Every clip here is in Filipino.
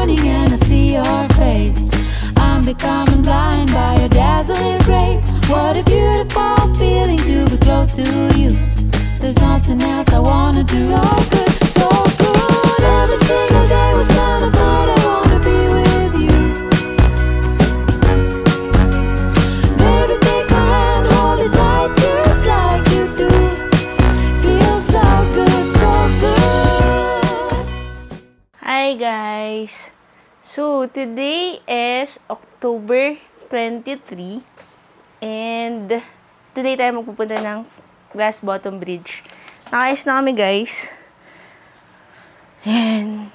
morning and I see your face. I'm becoming blind by your dazzling grace. What a beautiful feeling to be close to you. There's nothing else I wanna do. So good, so good. Every single day was spent apart. I wanna be with you. Baby, take my hand, hold it tight just like you do. Feels so good, so good. Hi guys! So, today is October 23 and today tayo magpupunta ng Glass Bottom Bridge. Nakayos na kami guys. And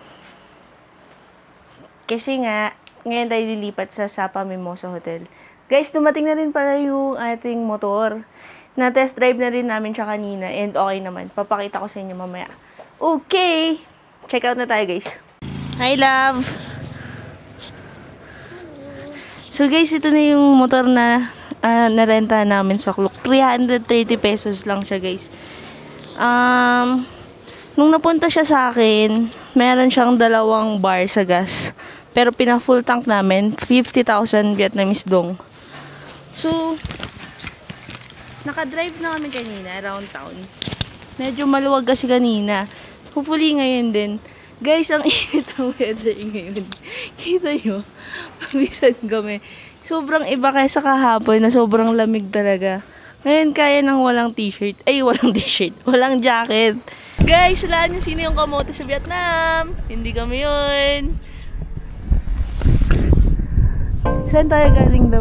kasi nga, ngayon tayo lilipat sa Sapa Mimosa Hotel. Guys, dumating na rin pala yung ating motor. Na-test drive na rin namin siya kanina and okay naman. Papakita ko sa inyo mamaya. Okay! Check out na tayo guys. Hi love! So guys, ito na yung motor na narenta namin sa Klook. 330 pesos lang siya guys. Nung napunta siya sa akin, meron siyang 2 bar sa gas. Pero pina-full tank namin, 50,000 Vietnamese dong. So, nakadrive na kami kanina around town. Medyo maluwag kasi kanina. Hopefully ngayon din. Guys, ang init ang weather ngayon. Kita nyo? Pabisan kami. Sobrang iba kaysa kahapon na sobrang lamig talaga. Ngayon kaya ng walang t-shirt. Ay, walang t-shirt. Walang jacket. Guys, wala nyo sino yung kamote sa Vietnam. Hindi kami yun. Saan tayo galing daw?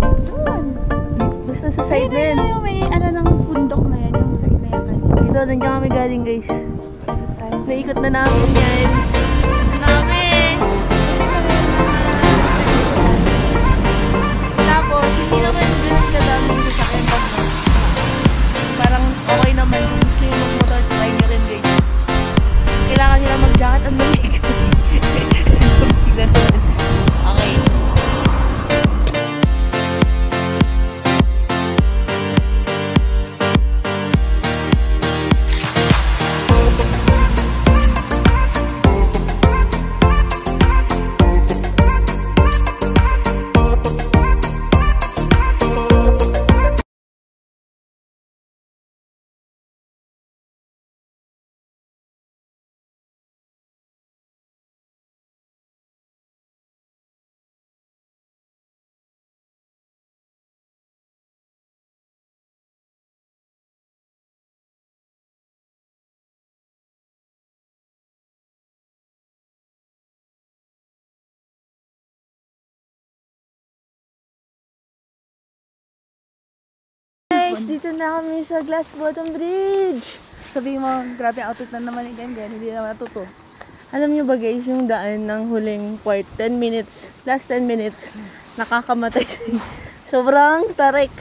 Basta sa side na yan. May ano ng bundok na yan. Yung side na yan. Dito, nandiyan kami galing guys. Naikot na namin yan. Tapos, hindi naman ganun kadaming sasakyan pag parang okay naman kung gusto yung mag-motor, try nyo rin guys. Kailangan nila mag-jacket ang lamig. Okay. Guys, dito na kami sa Glass Bottom Bridge. Sabihin mo, grabe ang outfit na naman ni Gangan. Hindi naman natuto. Alam nyo ba guys, yung daan ng huling part, 10 minutes, last 10 minutes, nakakamatay. Sobrang tarik.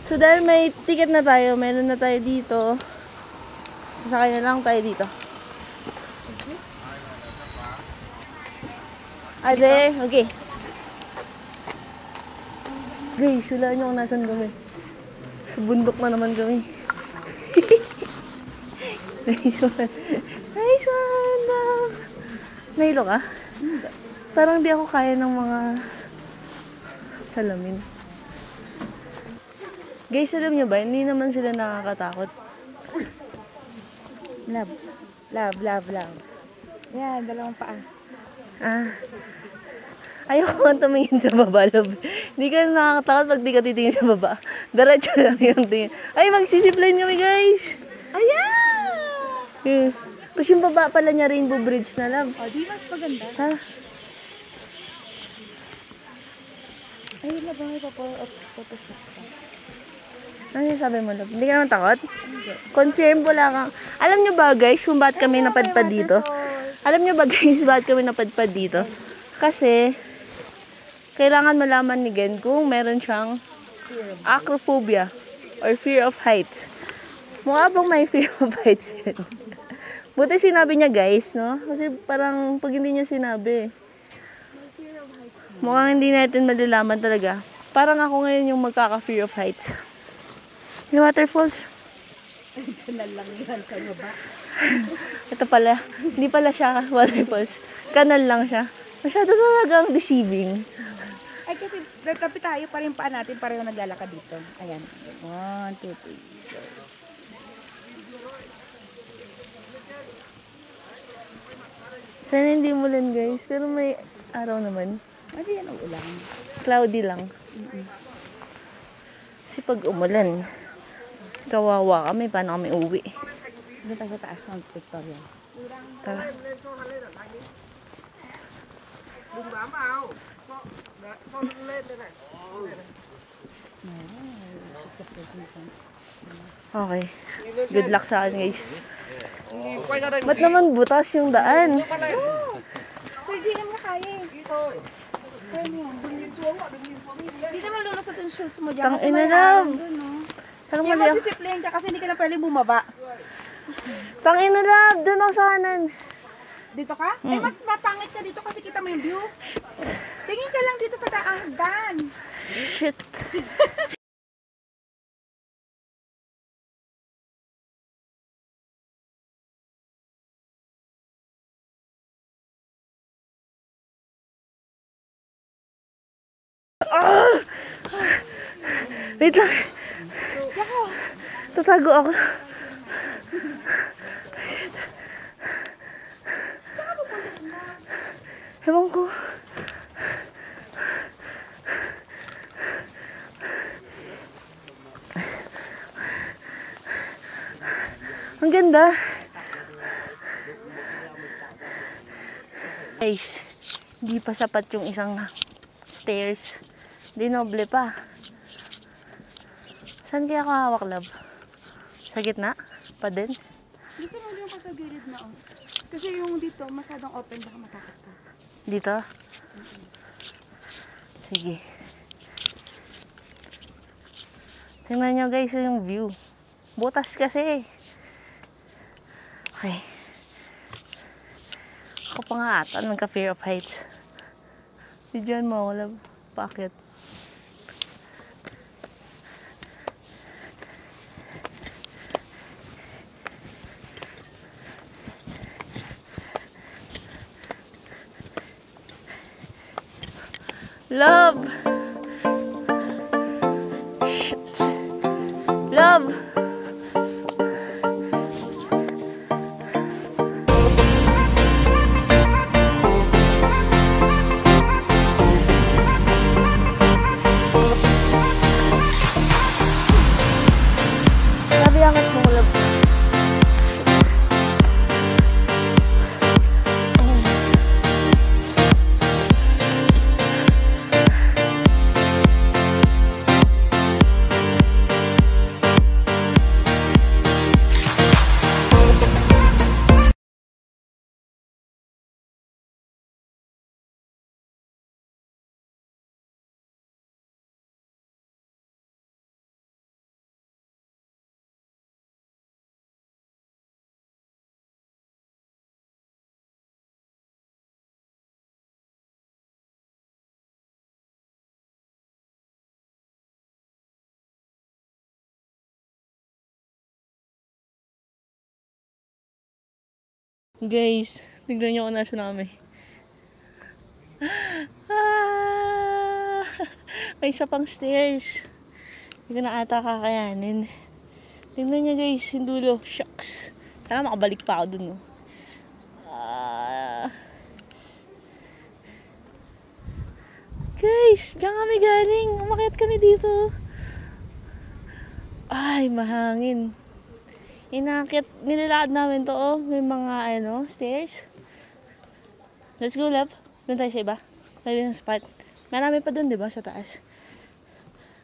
So dahil may ticket na tayo, meron na tayo dito, sasakay na lang tayo dito. Ah, there? Okay. Guys, wala nyo kung nasan kami. Sa bundok na naman kami. Nice one. Nice one, love. Nahilo ka? Parang di ako kaya ng mga salamin. Guys, alam nyo ba, hindi naman sila nakakatakot. Love. Love, love, love. Yan, 2 paa. Ayoko nga tumingin sa baba, love. Hindi ka nakakatakot pag di ka titingin sa baba. Diretso lang yung tingin. Ay, magsisipline kami, guys! Ayan! Tapos yung baba pala niya, Rainbow Bridge na, love. O, di mas maganda. Ha? Ay, love, may photoshoot ka. Ano yung sabi mo, love? Hindi ka naman takot? Hindi. Confirm, wala kang... Alam nyo ba, guys, kung bakit kami napadpad dito? Alam nyo ba, guys, bakit kami napadpad dito? Kasi... kailangan malaman ni Gen kung meron siyang acrophobia or fear of heights. Mukha bang may fear of heights yan? Buti sinabi niya guys, no? Kasi parang pag hindi niya sinabi, mukhang hindi natin malalaman talaga. Parang ako ngayon yung magkaka-fear of heights. May waterfalls. Ay, lang yan sa baba. Ito pala, hindi pala siya waterfalls. Kanal lang siya. Masyado talagang deceiving. Ay, kasi nagkapi tayo, pareho yung paa natin, pareho naglalakad dito. Ayan. 1, 2, 3. Sana hindi mulan guys, pero may araw naman. Hindi yan ang ulan. Cloudy lang. Kasi pag umulan, kawawa kami, paano kami uwi? Doon tayo sa taas ng Victoria. Tara. Okay. Good luck sa akin guys. Ba't naman butas yung daan? So, hindi naman kaya eh. Kaya mo yan. Hindi naman lulusot yung shoes mo dyan. Tang ina lang. Parang Hindi mali mo ako. discipline ka kasi hindi ka na pwedeng bumaba. Tangina lab, doon ako sa kanan. Dito ka? Eh, mas mapangit ka dito kasi kita mo yung view. Tingin ka lang dito sa daan. Shit. Ah! Wait lang. Tatago ako. Shit. Ewan ko. Ang ganda. Guys, hindi pa sapat yung isang stairs. Dinoble pa. Saan kaya ako hawak, love? Sa gitna? Pa din? Dito lang yung sa gilid na oh. Kasi yung dito masyadong open baka matakot ka. Dito? Sige. Tingnan nyo guys yung view. Butas kasi. Okay. Ako pa nga ata nagka-fear of heights. Diyan mo ako, love. Bakit? Love! Shit. Love! Sabi angat mo, love. Shit. Guys, tignan nyo kung nasa namin. Ah, may isa pang stairs. Hindi ko na ata kakayanin. Tignan nyo guys, yung dulo. Shucks. Sana makabalik pa ako dun. No? Guys, diyan kami galing. Umakyat kami dito. Ay, mahangin. Inakit, nililakad namin to, oh. May mga, stairs. Let's go, love. Doon tayo sa iba. Tayo ng spot. Marami pa doon, di ba, sa taas?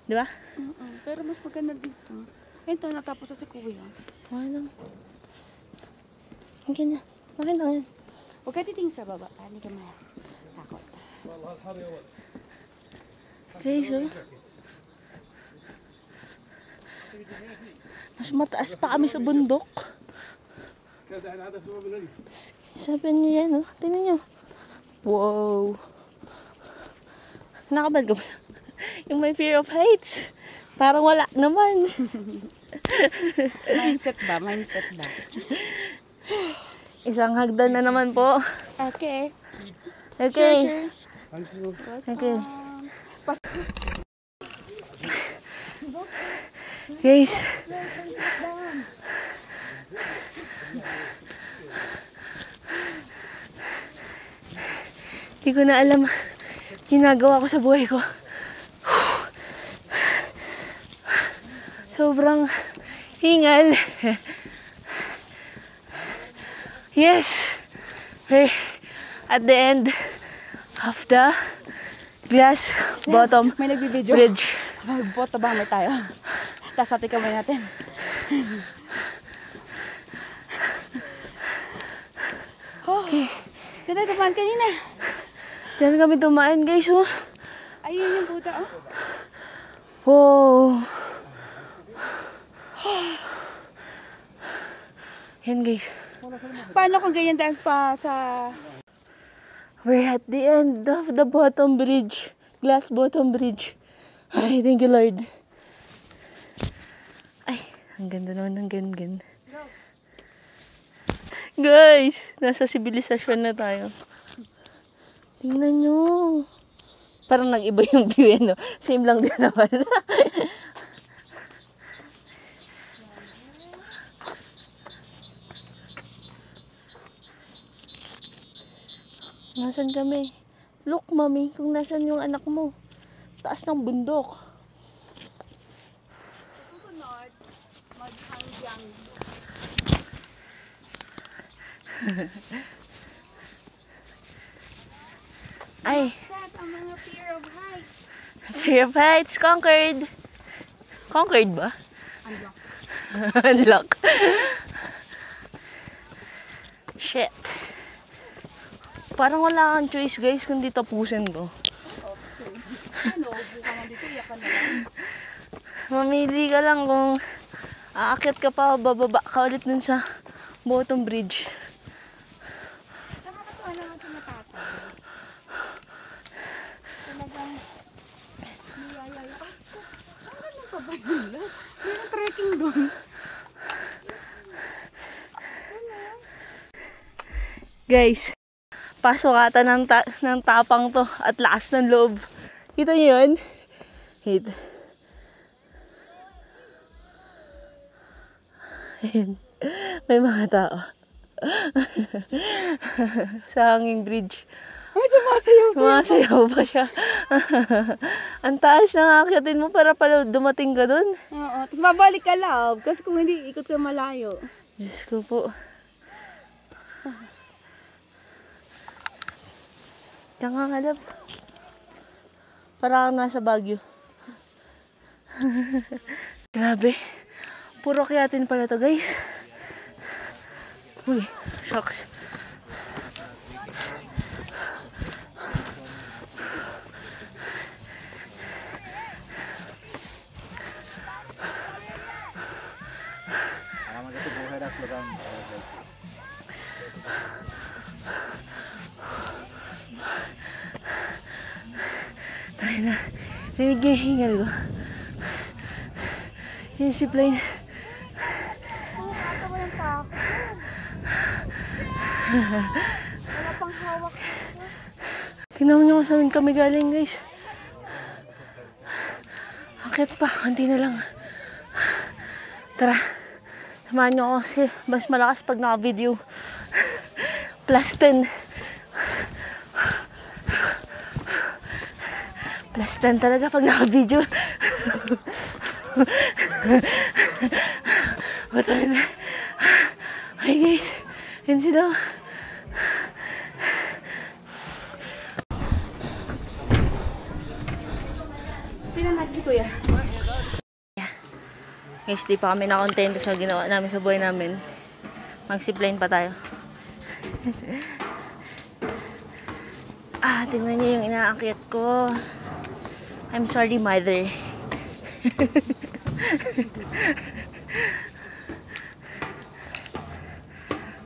Di ba? Pero mas maganda dito. Ito, natapos sa si Kuya. Okay lang. Okay na. Okay lang yan. Huwag ka titingin sa baba. Hindi ka takot. Guys, oh. Mas mataas pa kami sa bundok. Sabi niyo yan, oh. Tingnan niyo. Wow. Nakabal ko ba? Yung may fear of heights. Parang wala naman. Mindset ba? Mindset ba? Isang hagdan na naman po. Okay. Okay. Thank you. Okay. Guys. Hindi ko na alam ginagawa ko sa buhay ko. Sobrang hingal. Yes. We're at the end of the glass bottom May nagbibideo. bridge. Magboto ba may tayo? Tapos atin kamay natin. Okay. Kita dumaan kanina. Diyan kami dumaan guys, oh. Ayun yung puta, oh. Wow. Yan guys. Paano kung ganyan dahil pa sa... We're at the end of the bottom bridge. Glass bottom bridge. Ay, thank you Lord. Ay, ang ganda naman ng gangan. Guys, nasa sibilisasyon na tayo. Tingnan nyo. Parang nag-iba yung view, no? Same lang din naman. Nasaan kami? Look, mami, kung nasan yung anak mo. Taas ng bundok. Ay. That ang mga fear of heights. Fear of heights conquered. Conquered ba? Unlock. Unlock. Shit. Parang wala kang choice guys kundi tapusin to. Ano, buka nga dito, iyakan na lang. Mamili ka lang kung aakyat ka pa o bababa ka ulit dun sa bottom bridge. Nakakatuwa naman sa matasa. Talagang niyayay. Ang ganun pa ba nila? May trekking doon. Guys, pasok ata ng tapang to at lakas ng loob. Kita niyo yun? Hit. Ayan. May mga tao. Sa hanging bridge. Ay, sumasayaw sa Sumasayaw pa siya. Ang taas na akyatin mo para pala dumating ka dun. Oo, tapos babalik ka love. Kasi kung hindi, ikot ka malayo. Diyos ko po. Diyan nga nga, love. Para kang nasa Baguio. Grabe. Puro kyatin pala to, guys. Uy, shocks. Tayo na. Rinig yung hingal ko. Yung zipline. Nakakatawa ng tako. Wala pang hawak. Tingnan nyo kung saan kami galing, guys. Akit pa. Kunti na lang. Tara. Samahan nyo ako kasi mas malakas pag naka-video. Plus 10. Plus 10 talaga pag naka-video. Bata na. Hi guys. Yan sila. Sino natin si kuya? Guys, di pa kami nakontento sa ginawa namin sa buhay namin. Mag-zipline pa tayo. Tingnan niyo yung inaakyat ko. I'm sorry, mother.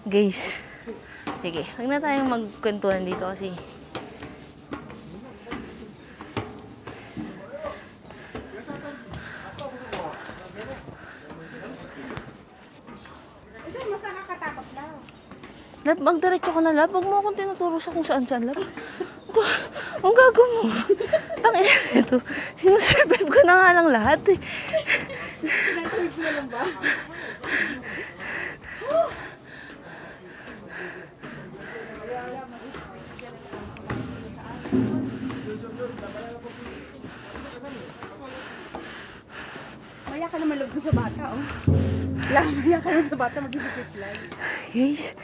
Guys, sige, huwag na tayong magkwentuhan dito kasi Ito, mas nakakatakot daw. Magdiretso ka na, love. Huwag mo akong tinuturo sa kung saan-saan, love. Ang gago mo. Tangin, ito. Sinusurvive ko na nga lang lahat eh. Pinag-survive na lang ba? Maya ka naman loob doon sa bata, oh. Maya ka naman sa bata, mag-isip lang. Guys.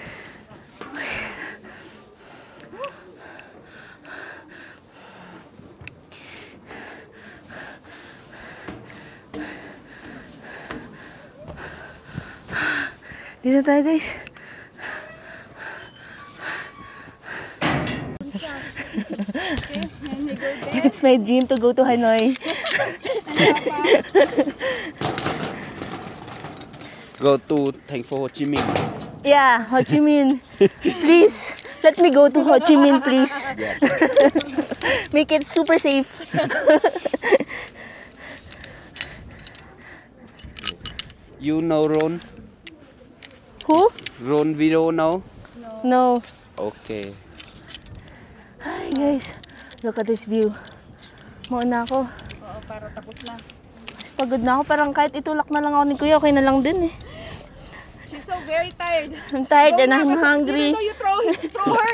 Dito tayo, guys. It's my dream to go to Hanoi. Go to thành phố Hồ Chí Minh. Yeah, Ho Chi Minh. Please, let me go to Ho Chi Minh, please. Make it super safe. You know Ron? Who? Ron video know? No. Okay. Hi guys, look at this view. Mauna ako. Oo, para tapos na. Kasi pagod na ako. Parang kahit itulak na lang ako ni Kuya, okay na lang din eh. She's so very tired. I'm tired and I'm hungry. Even though you throw her.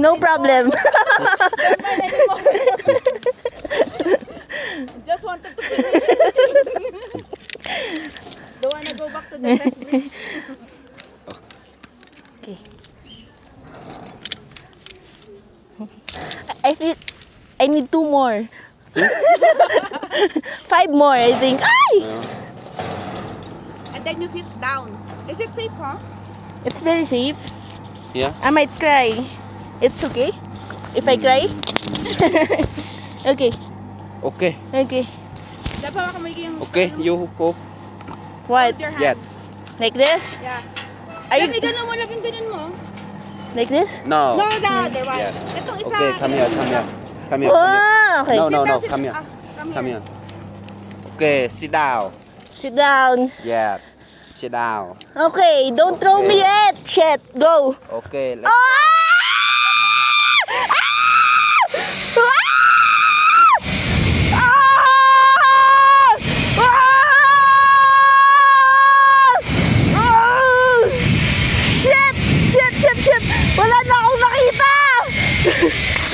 No problem. Don't mind anymore. Just wanted to finish everything. Don't wanna go back to the next bridge. Okay. I feel I need 2 more. 5 more, I think. Ay! And then you sit down. Is it safe, huh? It's very safe. Yeah. I might cry. It's okay if I cry? Okay. Okay. Okay. Dapat baka may yung... Okay. You go. What? Hold your hand. Yeah. Like this? Yeah. Ay, Labi, ganun mo. Labing ganun mo. like this? No. No, the other one. Yeah. Itong isa. Okay. Come here. Come here. Come here. Come here. Ah, okay. No, no, no. Sit Come down, here. sit- Come here. Okay. Sit down. Sit down. Yeah. Sit down. Okay, don't throw me yet. Shit, go. Okay. Ah! Let's Ah! Ah! Ah! Ah! Shit! Shit! Shit! Shit! Wala na akong nakita!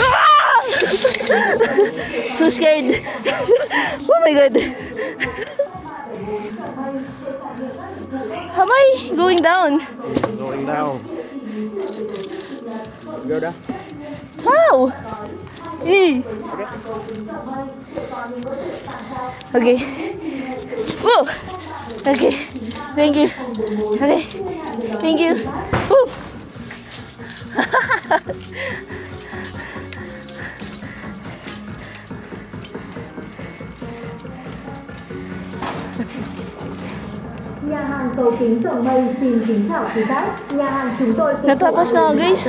Ah! So scared. Oh my god. How am I going down? going down. Go down. How? E. Okay. Whoa. Okay. Thank you. Okay. Thank you. Woo. Nhà hàng cầu kính rộng mây xin kính chào quý khách. Nhà hàng chúng tôi Natapos na ako, guys.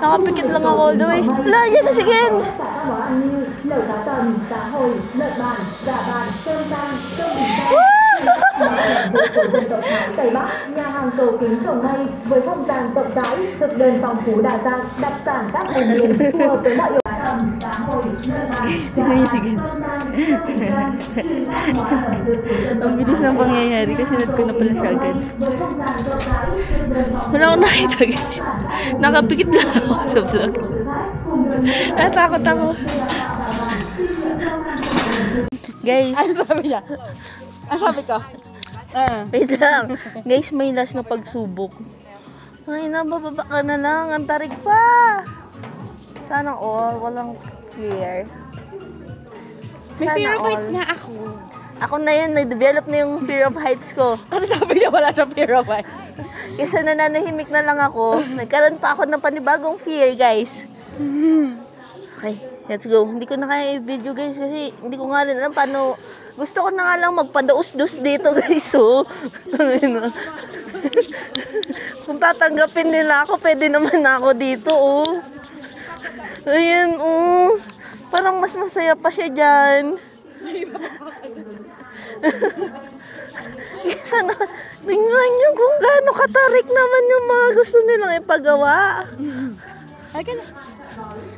Nakapikit lang ako all the way. Wala, yan na again. tất cả các món ăn như lẩu cá tầm, cá hồi, lợn bàn, gà bàn, cơm rang, cơm bình rang. Của dân tộc Thái Tây Bắc, nhà hàng cầu kính rộng mây với không gian rộng rãi, thực đơn phong phú đa dạng, đặc sản các vùng miền phù hợp với mọi yêu cầu. Cá hồi, lợn bàn, gà bàn, cơm rang, cơm bình rang. Ang bilis ng pangyayari kasi sinat ko na pala siya agad. Wala akong nakita, guys. Nakapikit lang ako sa vlog. Takot ako. Guys, Ano sabi niya? Ano sabi ko? wait lang. Guys, may last na pagsubok. Ay, nabababa ka na lang. Ang tarik pa. Sana all, walang fear. May Sana fear of heights all. nga ako. Ako na yun, nag-develop na yung fear of heights ko. Ano sabi niya? Wala siyang fear of heights. Kasi nananahimik na lang ako. Nagkaroon pa ako ng panibagong fear, guys. Okay, let's go. Hindi ko na kaya i-video, guys, kasi hindi ko nga rin alam paano. Gusto ko na nga lang magpadaus-dus dito, guys. So, kung tatanggapin nila ako, pwede naman ako dito, oh. Ayan, oh. Parang mas masaya pa siya dyan. Sana, tingnan nyo kung gaano katarik naman yung mga gusto nilang ipagawa.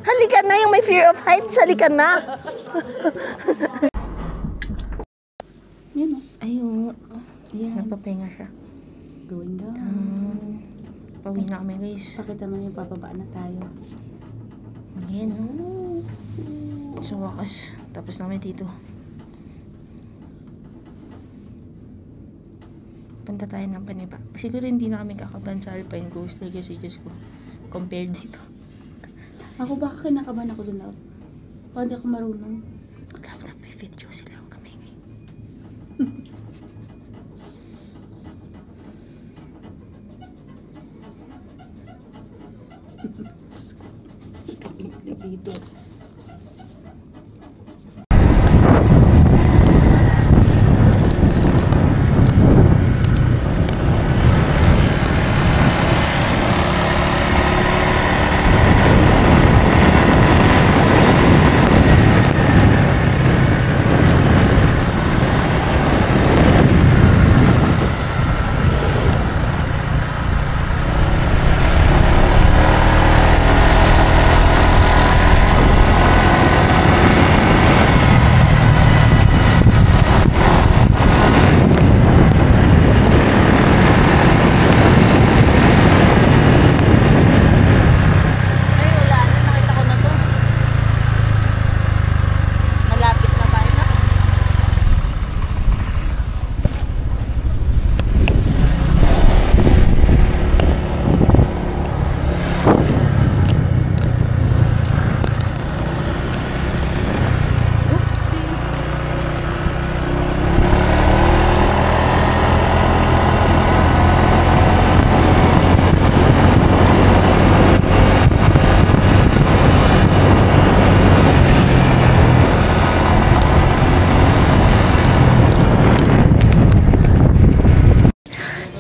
Halika na, yung may fear of heights, halika na. Yun o. Ayun. Yan. Nagpapahinga siya. Going down. Pauwi na kami, guys. Pakita mo yung pababa na tayo. Ayan. So, wakas. Tapos namin dito. Punta tayo ng Paniba. Siguro hindi na kami kakaban sa Alpine Coaster kasi Diyos ko. Compared dito. Ako baka kinakabahan ako dun, love. Baka di ako marunong. Love na may video sila. Huwag kami ngay. Dito.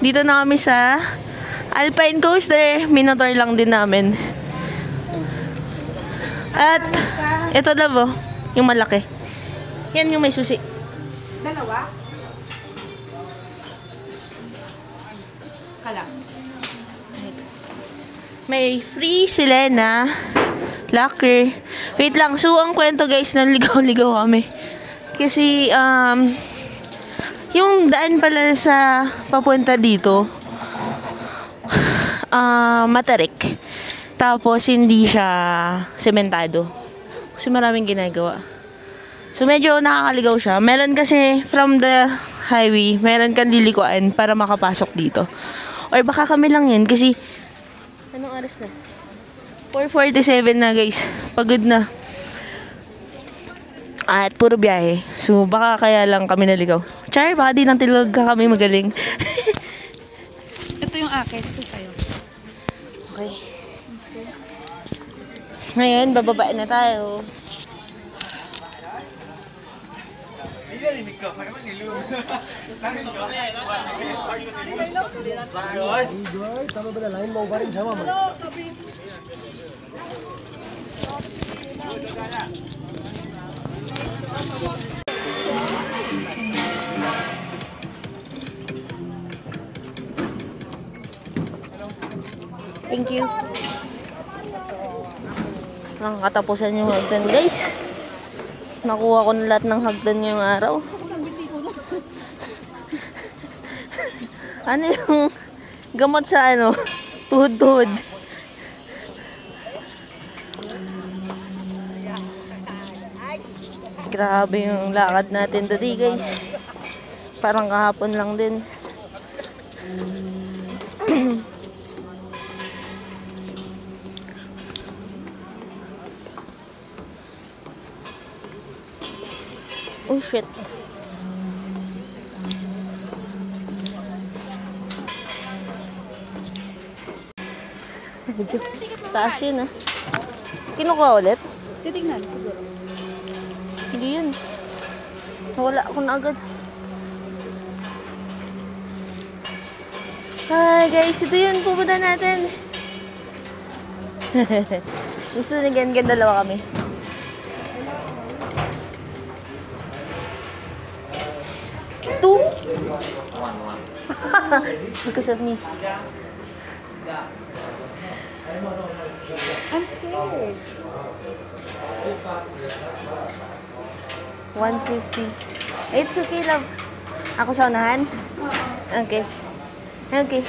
Dito na kami sa Alpine Coaster. Minotaur lang din namin. At ito na po, yung malaki. Yan yung may susi. Dalawa? Kalang. May free sila na locker. Wait lang. So, ang kwento guys, naligaw-ligaw kami. Kasi, yung daan pala sa papunta dito, matarik. Tapos, hindi siya sementado. Kasi maraming ginagawa. So, medyo nakakaligaw siya. Meron kasi from the highway, meron kang lilikuan para makapasok dito. Or baka kami lang yan kasi, anong oras na? 4:47 na guys. Pagod na. At puro biyahe. So, baka kaya lang kami naligaw. Char, baka di nang tilog ka kami magaling. Ito yung akin. Ito sa'yo. Okay. Ngayon, bababa na tayo. Thank you. Ang katapusan yung hagdan guys. Nakuha ko na lahat ng hagdan ngayong araw. Ano yung gamot sa ano? Tuhod-tuhod. Grabe yung lakad natin today guys. Parang kahapon lang din. Oh shit. Taas yun ah. Kinukuha ulit? Titignan siguro. Hindi yun. Nawala ako na agad. Hi guys, ito yun. Pupunta natin. Gusto ni Gen-Gen, dalawa kami. Two. It's because of me. I'm scared. 150. It's okay, love. Ako sa unahan? Okay. Okay.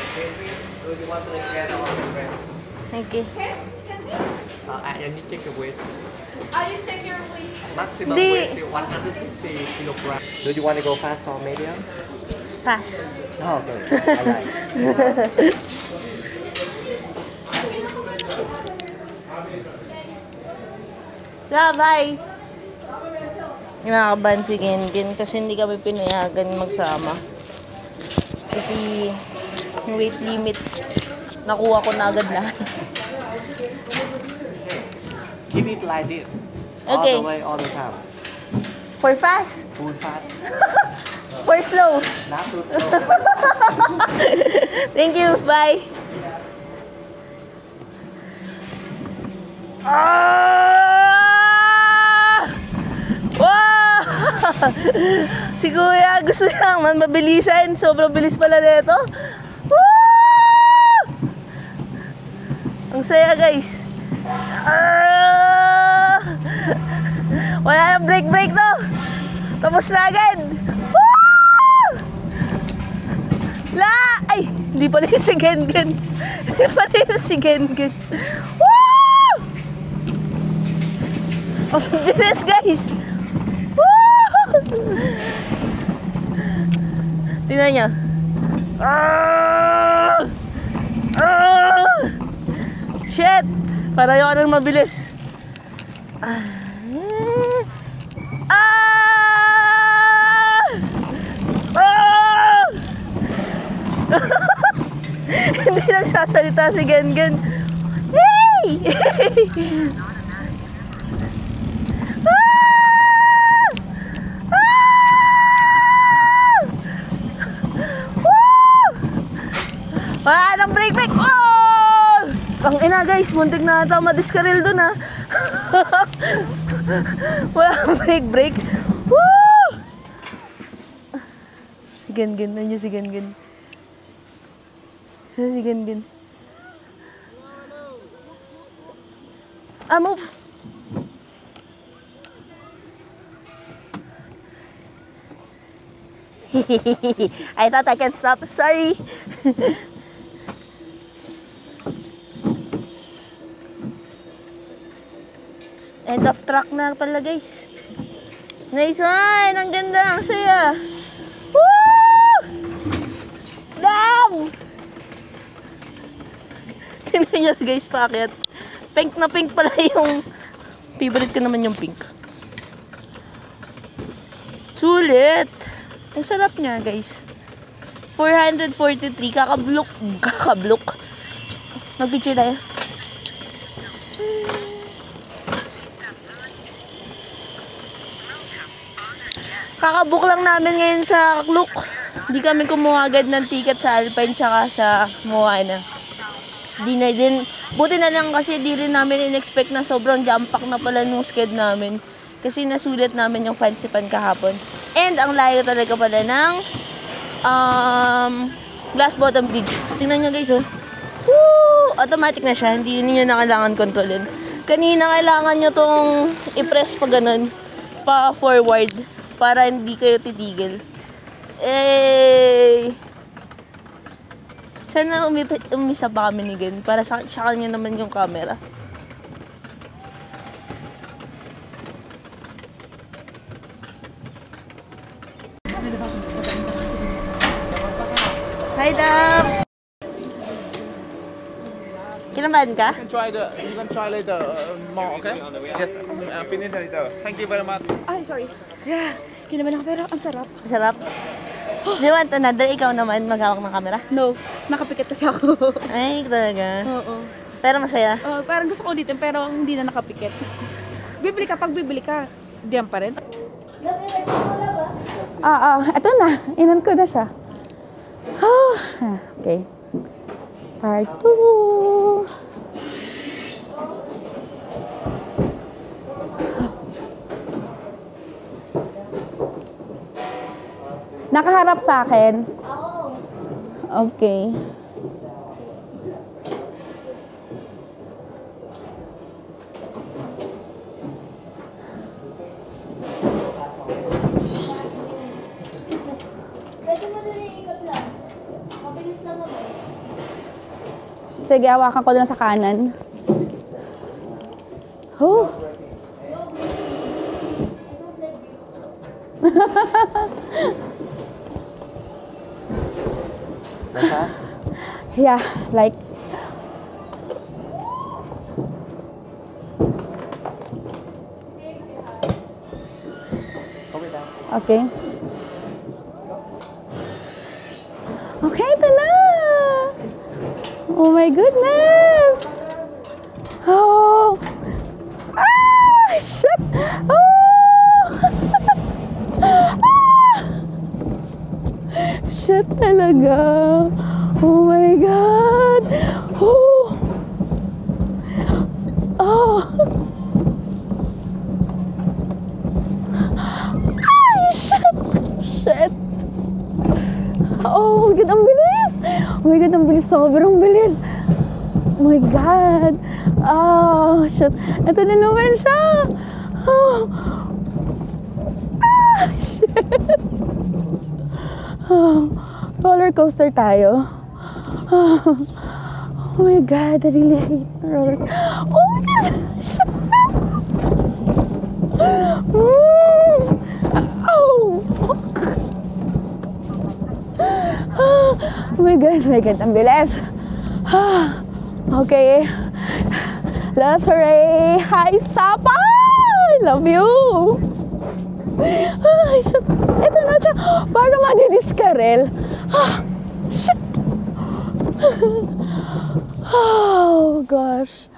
Okay. I need to check the weight. You take your weight. Maximum Di- weight is 150 kilograms. Do you want to go fast or medium? Fast. Oh, okay. Alright. Love, bye! Kinakabahan si Gengen kasi hindi kami pinayagan magsama. Kasi yung weight limit, nakuha ko na agad lahat. Keep it like this. Okay. All the way, all the time. For fast, Full fast. for slow. Not too slow. Thank you, bye! Ah! Wow! Si Kuya gusto niya man mabilisan. Sobrang bilis pala nito. Woo! Ang saya, guys. Ah! Wala nang break to. Tapos na agad. Woo! La! Ay! Hindi pala yung si Gengen. Hindi pala yung si Gengen. Woo! Ang bilis, guys. Woo! Tingnan niyo. Ah! Ah! Shit! Para yung anong mabilis. Ah! Ah! Ah! Hindi nagsasalita si Gengen. Hey! Ah! Ah! Woo! Wala nang break. Oh! Ang ina, guys, muntik na ata madiskaril dun, ha. Wala nang break. Woo! Si Gengen, nandiyan si Gengen. Si Gengen. Ah, move! I thought I can stop. Sorry. End of track na pala, guys. Nice one! Ang ganda! Ang saya! Woo! Damn! Tingnan nyo, guys, paakyat. Pink na pink pala yung... Favorite ko naman yung pink. Sulit! Ang sarap niya, guys. 443. Kakablok. Mag-picture tayo. Kakabook lang namin ngayon sa Klook. Hindi kami kumuha agad ng ticket sa Alpine tsaka sa Moana. Buti na lang kasi di rin namin in-expect na sobrang jam-pack na pala nung sked namin. Kasi nasulit namin yung Fancy Pan kahapon. And ang layo talaga pala ng Glass Bottom Bridge. Tingnan nyo, guys, oh. Woo! Automatic na siya. Hindi niyo na kailangan kontrolin. Kanina kailangan nyo tong i-press pa ganun. Pa forward. Para hindi kayo titigil. Eh, sana umisa pa kami ni Gen. Para sa kanya naman yung camera. Hi, Dam! Kinabahan ka? You can try later more, okay? Yes, finish later. Thank you very much. Ay, sorry. Yeah. Kinabahan ako pero ang sarap. Sarap. Do you want another? Ikaw naman maghawak ng camera? No. Nakapikit kasi ako. Ay, talaga. Oo. Pero masaya. Parang gusto ko ulitin pero hindi na nakapikit. Pag bibili ka, diyan pa rin. Ito na. Inan ko na siya. Okay. Part 2. Nakaharap sa akin. Okay. Sige, hawakan ko na sa kanan. Oh. Yeah, like. Okay. Okay, ito na. Oh my goodness. Oh. Ah, shit. Oh. Shit talaga. Oh my God. Oh. Oh. Ay, shit. Shit. Oh my God, ang bilis. Oh my God, ang bilis. Sobrang bilis. Oh my God. Oh, shit. Ito na naman siya. Oh. Ah, shit. Oh. Roller coaster tayo. Oh my God, I really hate roller coaster. Oh my God! Oh, fuck! Oh my God, ang bilis. Okay. Let's hooray! Hi, Sapa! I love you! Ay, shit. Ito na siya. Para madidiskarel. Shit. Oh, gosh.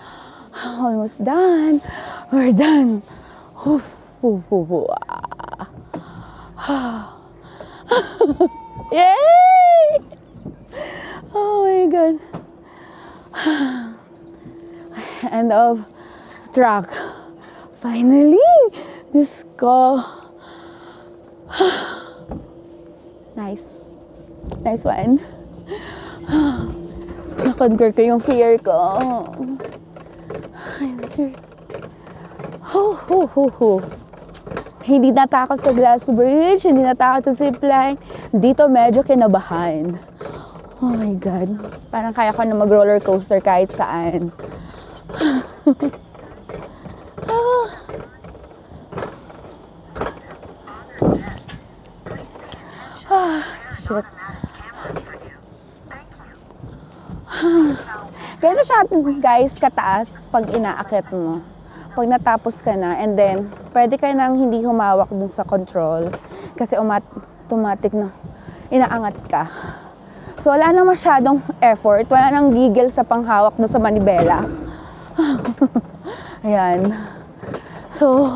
Almost done. We're done. Yay! Oh, my God. End of track. Finally! Diyos ko. Nice. Nice one. Na-conquer ko yung fear ko. Hindi natakot sa glass bridge, hindi natakot sa zipline. Dito medyo kinabahan. Oh my God. Parang kaya ko na mag-roller coaster kahit saan. Shit. Ganito siya, guys, kataas pag inaakit mo. Pag natapos ka na, and then, pwede ka nang hindi humawak dun sa control kasi automatic na inaangat ka. So, wala nang masyadong effort, wala nang gigil sa panghawak dun sa manibela. Ayan. So,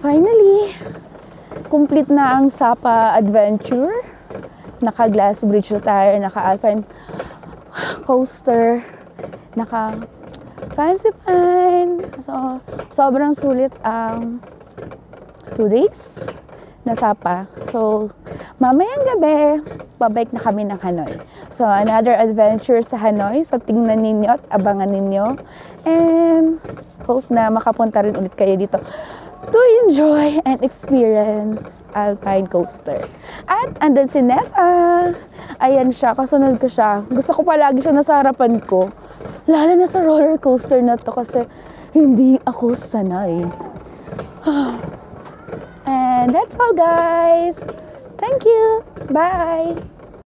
finally, complete na ang Sapa adventure. Naka-glass bridge na tayo, naka-alpine coaster, naka-fancy pine. So, sobrang sulit ang 2 days na Sapa. So, mamayang gabi, babalik na kami ng Hanoi. So, another adventure sa Hanoi. So, tingnan ninyo at abangan ninyo. And, hope na makapunta rin ulit kayo dito to enjoy and experience alpine coaster. At andun si Nessa. Ayan siya, kasunod ko siya. Gusto ko palagi siya nasa harapan ko. Lalo na sa roller coaster na to kasi hindi ako sanay. And that's all, guys. Thank you. Bye.